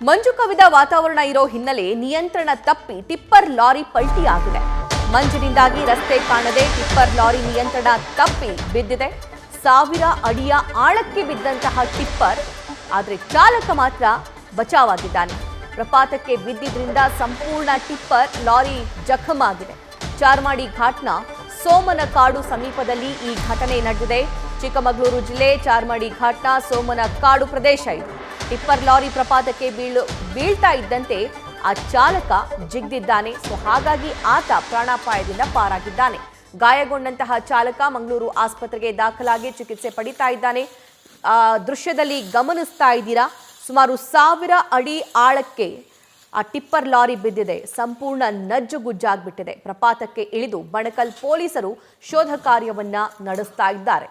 ಮಂಜು ಕವಿದ ವಾತಾವರಣ ಇರೋ ಹಿನ್ನೆಲೆ ನಿಯಂತ್ರಣ ತಪ್ಪಿ ಟಿಪ್ಪರ್ ಲಾರಿ ಪಲ್ಟಿಯಾಗಿದೆ. ಮಂಜಿನಿಂದಾಗಿ ರಸ್ತೆ ಕಾಣದೆ ಟಿಪ್ಪರ್ ಲಾರಿ ನಿಯಂತ್ರಣ ತಪ್ಪಿ ಬಿದ್ದಿದೆ. 1000 ಅಡಿಯ ಆಳಕ್ಕೆ ಬಿದ್ದಂತಹ ಟಿಪ್ಪರ್, ಆದರೆ ಚಾಲಕ ಮಾತ್ರ ಬಚಾವಾಗಿದ್ದಾನೆ. ಪ್ರಪಾತಕ್ಕೆ ಬಿದ್ದಿದ್ರಿಂದ ಸಂಪೂರ್ಣ ಟಿಪ್ಪರ್ ಲಾರಿ ಜಖಮಾಗಿದೆ. ಚಾರ್ಮಾಡಿ ಘಾಟ್ನ ಸೋಮನಕಾಡು ಸಮೀಪದಲ್ಲಿ ಈ ಘಟನೆ ನಡೆದಿದೆ. ಚಿಕ್ಕಮಗಳೂರು ಜಿಲ್ಲೆ ಚಾರ್ಮಾಡಿ ಘಾಟ್ನ ಸೋಮನಕಾಡು ಪ್ರದೇಶ ಇದು. ಟಿಪ್ಪರ್ ಲಾರಿ ಪ್ರಪಾತಕ್ಕೆ ಬೀಳ್ತಾ ಇದ್ದಂತೆ ಆ ಚಾಲಕ ಜಿಗ್ದಿದ್ದಾನೆ. ಹಾಗಾಗಿ ಆತ ಪ್ರಾಣಾಪಾಯದಿಂದ ಪಾರಾಗಿದ್ದಾನೆ. ಗಾಯಗೊಂಡಂತಹ ಚಾಲಕ ಮಂಗಳೂರು ಆಸ್ಪತ್ರೆಗೆ ದಾಖಲಾಗಿ ಚಿಕಿತ್ಸೆ ಪಡಿತಾ ಇದ್ದಾನೆ. ದೃಶ್ಯದಲ್ಲಿ ಗಮನಿಸ್ತಾ ಇದ್ದೀರಾ, ಸುಮಾರು 1000 ಅಡಿ ಆಳಕ್ಕೆ ಆ ಟಿಪ್ಪರ್ ಲಾರಿ ಬಿದ್ದಿದೆ. ಸಂಪೂರ್ಣ ನಜ್ಜುಗುಜ್ಜಾಗ್ಬಿಟ್ಟಿದೆ. ಪ್ರಪಾತಕ್ಕೆ ಇಳಿದು ಬಣಕಲ್ ಪೊಲೀಸರು ಶೋಧ ಕಾರ್ಯವನ್ನ ನಡೆಸ್ತಾ ಇದ್ದಾರೆ.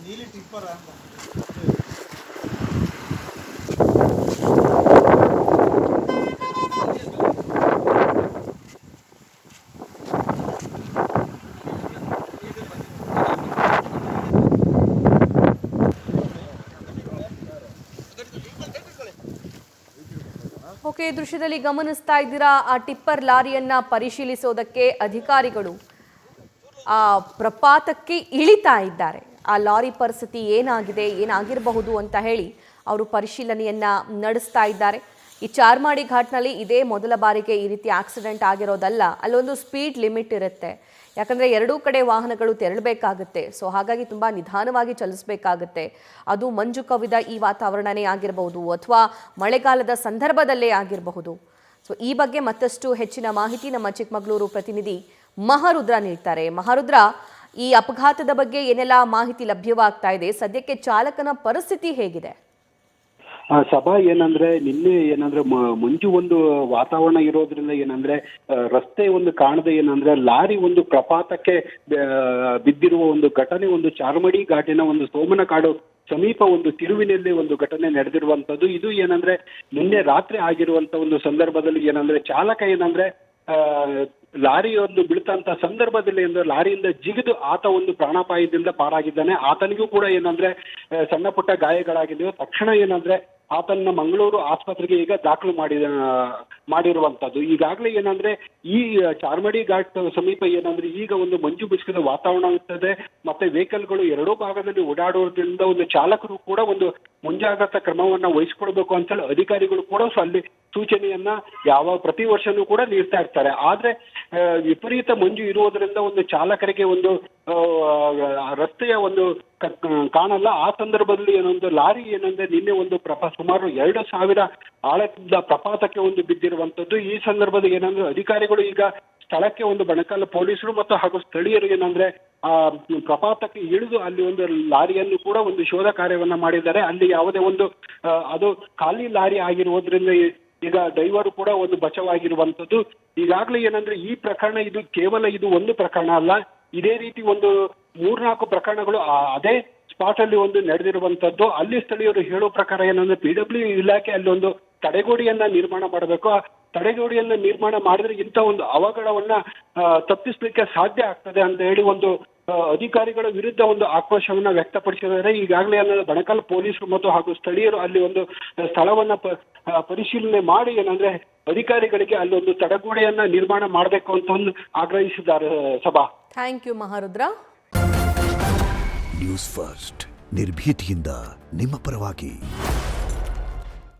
ನೀಲಿ ಟಿಪ್ಪರ್ ಓಕೆ, ದೃಶ್ಯದಲ್ಲಿ ಗಮನಿಸ್ತಾ ಇದ್ದೀರಾ, ಆ ಟಿಪ್ಪರ್ ಲಾರಿಯನ್ನ ಪರಿಶೀಲಿಸೋದಕ್ಕೆ ಅಧಿಕಾರಿಗಳು ಆ ಪ್ರಪಾತಕ್ಕೆ ಇಳಿತಾ ಇದ್ದಾರೆ. ಆ ಲಾರಿ ಪರಿಸ್ಥಿತಿ ಏನಾಗಿರಬಹುದು ಅಂತ ಹೇಳಿ ಅವರು ಪರಿಶೀಲನೆಯನ್ನ ನಡೆಸ್ತಾ ಇದ್ದಾರೆ. ಈ ಚಾರ್ಮಾಡಿ ಘಾಟ್ನಲ್ಲಿ ಇದೇ ಮೊದಲ ಬಾರಿಗೆ ಈ ರೀತಿ ಆಕ್ಸಿಡೆಂಟ್ ಆಗಿರೋದಲ್ಲ. ಅಲ್ಲೊಂದು ಸ್ಪೀಡ್ ಲಿಮಿಟ್ ಇರುತ್ತೆ. ಯಾಕಂದರೆ ಎರಡೂ ಕಡೆ ವಾಹನಗಳು ತೆರಳಬೇಕಾಗುತ್ತೆ. ಸೊ ಹಾಗಾಗಿ ತುಂಬ ನಿಧಾನವಾಗಿ ಚಲಿಸಬೇಕಾಗುತ್ತೆ. ಅದು ಮಂಜು ಕವಿದ ಈ ವಾತಾವರಣನೇ ಆಗಿರಬಹುದು ಅಥವಾ ಮಳೆಗಾಲದ ಸಂದರ್ಭದಲ್ಲೇ ಆಗಿರಬಹುದು. ಸೊ ಈ ಬಗ್ಗೆ ಮತ್ತಷ್ಟು ಹೆಚ್ಚಿನ ಮಾಹಿತಿ ನಮ್ಮ ಚಿಕ್ಕಮಗಳೂರು ಪ್ರತಿನಿಧಿ ಮಹಾರುದ್ರ ನೀಡ್ತಾರೆ. ಮಹಾರುದ್ರ, ಈ ಅಪಘಾತದ ಬಗ್ಗೆ ಏನೆಲ್ಲ ಮಾಹಿತಿ ಲಭ್ಯವಾಗ್ತಾ ಇದೆ? ಸದ್ಯಕ್ಕೆ ಚಾಲಕನ ಪರಿಸ್ಥಿತಿ ಹೇಗಿದೆ? ಸಭಾ ನಿನ್ನೆ ಮಂಜು ಒಂದು ವಾತಾವರಣ ಇರೋದ್ರಿಂದ ರಸ್ತೆ ಒಂದು ಕಾಣದೆ ಲಾರಿ ಒಂದು ಪ್ರಪಾತಕ್ಕೆ ಬಿದ್ದಿರುವ ಒಂದು ಘಟನೆ ಒಂದು ಚಾರ್ಮಾಡಿ ಘಾಟಿನ ಒಂದು ಸೋಮನಕಾಡು ಸಮೀಪ ಒಂದು ತಿರುವಿನಲ್ಲಿ ಒಂದು ಘಟನೆ ನಡೆದಿರುವಂತದ್ದು. ಇದು ನಿನ್ನೆ ರಾತ್ರಿ ಆಗಿರುವಂತ ಒಂದು ಸಂದರ್ಭದಲ್ಲಿ ಚಾಲಕ ಲಾರಿ ಒಂದು ಬೀಳ್ತಂತ ಸಂದರ್ಭದಲ್ಲಿ ಲಾರಿಯಿಂದ ಜಿಗಿದು ಆತ ಒಂದು ಪ್ರಾಣಾಪಾಯದಿಂದ ಪಾರಾಗಿದ್ದಾನೆ. ಆತನಿಗೂ ಕೂಡ ಸಣ್ಣ ಪುಟ್ಟ ಗಾಯಗಳಾಗಿದ್ದವು. ತಕ್ಷಣ ಆತನ್ನ ಮಂಗಳೂರು ಆಸ್ಪತ್ರೆಗೆ ಈಗ ದಾಖಲು ಮಾಡಿರುವಂತದ್ದು. ಈಗಾಗಲೇ ಈ ಚಾರ್ಮಾಡಿ ಘಾಟ್ ಸಮೀಪ ಈಗ ಒಂದು ಮಂಜು ಮುಸುಕಿದ ವಾತಾವರಣ ಇರ್ತದೆ. ಮತ್ತೆ ವೆಹಿಕಲ್ಗಳು ಎರಡೂ ಭಾಗದಲ್ಲಿ ಓಡಾಡೋದ್ರಿಂದ ಒಂದು ಚಾಲಕರು ಕೂಡ ಒಂದು ಮುಂಜಾಗ್ರತಾ ಕ್ರಮವನ್ನ ವಹಿಸಿಕೊಳ್ಬೇಕು ಅಂತೇಳಿ ಅಧಿಕಾರಿಗಳು ಕೂಡ ಅಲ್ಲಿ ಸೂಚನೆಯನ್ನ ಪ್ರತಿ ವರ್ಷನೂ ಕೂಡ ನೀಡ್ತಾ ಇರ್ತಾರೆ. ಆದ್ರೆ ವಿಪರೀತ ಮಂಜು ಇರುವುದರಿಂದ ಒಂದು ಚಾಲಕರಿಗೆ ಒಂದು ರಸ್ತೆಯ ಒಂದು ಕಾಣಲ್ಲ. ಆ ಸಂದರ್ಭದಲ್ಲಿ ಲಾರಿ ನಿನ್ನೆ ಒಂದು ಸುಮಾರು 2000 ಆಳದ ಪ್ರಪಾತಕ್ಕೆ ಒಂದು ಬಿದ್ದಿರುವಂತದ್ದು. ಈ ಸಂದರ್ಭದಲ್ಲಿ ಅಧಿಕಾರಿಗಳು ಈಗ ಸ್ಥಳಕ್ಕೆ ಒಂದು ಬಣಕಲ್ ಪೊಲೀಸರು ಮತ್ತು ಹಾಗೂ ಸ್ಥಳೀಯರು ಆ ಪ್ರಪಾತಕ್ಕೆ ಇಳಿದು ಅಲ್ಲಿ ಒಂದು ಲಾರಿಯನ್ನು ಕೂಡ ಒಂದು ಶೋಧ ಕಾರ್ಯವನ್ನ ಮಾಡಿದ್ದಾರೆ. ಅಲ್ಲಿ ಯಾವುದೇ ಒಂದು ಅದು ಖಾಲಿ ಲಾರಿ ಆಗಿರುವುದರಿಂದ ಈಗ ಡ್ರೈವರ್ ಕೂಡ ಒಂದು ಬಚಾವಾಗಿರುವಂತದ್ದು. ಈಗಾಗಲೇ ಈ ಪ್ರಕರಣ ಇದು ಕೇವಲ ಇದು ಒಂದು ಪ್ರಕರಣ ಅಲ್ಲ. ಇದೇ ರೀತಿ ಒಂದು 3-4 ಪ್ರಕರಣಗಳು ಅದೇ ಸ್ಪಾಟ್ ಅಲ್ಲಿ ಒಂದು ನಡೆದಿರುವಂತದ್ದು. ಅಲ್ಲಿ ಸ್ಥಳೀಯರು ಹೇಳೋ ಪ್ರಕಾರ PW ಇಲಾಖೆ ಅಲ್ಲಿ ಒಂದು ತಡೆಗೋಡೆಯನ್ನ ನಿರ್ಮಾಣ ಮಾಡಬೇಕು. ಆ ತಡೆಗೋಡೆಯನ್ನ ನಿರ್ಮಾಣ ಮಾಡಿದ್ರೆ ಇಂಥ ಒಂದು ಅವಘಡವನ್ನ ತಪ್ಪಿಸ್ಲಿಕ್ಕೆ ಸಾಧ್ಯ ಆಗ್ತದೆ ಅಂತ ಹೇಳಿ ಒಂದು ಅಧಿಕಾರಿಗಳ ವಿರುದ್ಧ ಒಂದು ಆಕ್ರೋಶವನ್ನ ವ್ಯಕ್ತಪಡಿಸಿದ್ದಾರೆ. ಈಗಾಗಲೇ ಬಣಕಲ್ ಪೊಲೀಸರು ಮತ್ತು ಹಾಗೂ ಸ್ಥಳೀಯರು ಅಲ್ಲಿ ಒಂದು ಸ್ಥಳವನ್ನ ಪರಿಶೀಲನೆ ಮಾಡಿ ಅಧಿಕಾರಿಗಳಿಗೆ ಅಲ್ಲಿ ಒಂದು ತಡೆಗೋಡೆಯನ್ನ ನಿರ್ಮಾಣ ಮಾಡಬೇಕು ಅಂತ ಒಂದು ಆಗ್ರಹಿಸಿದ್ದಾರೆ. ಸಭಾ, thank you Maharudra. News first ನಿರ್ಭೀತಿಯಿಂದ ನಿಮ್ಮ ಪರವಾಗಿ.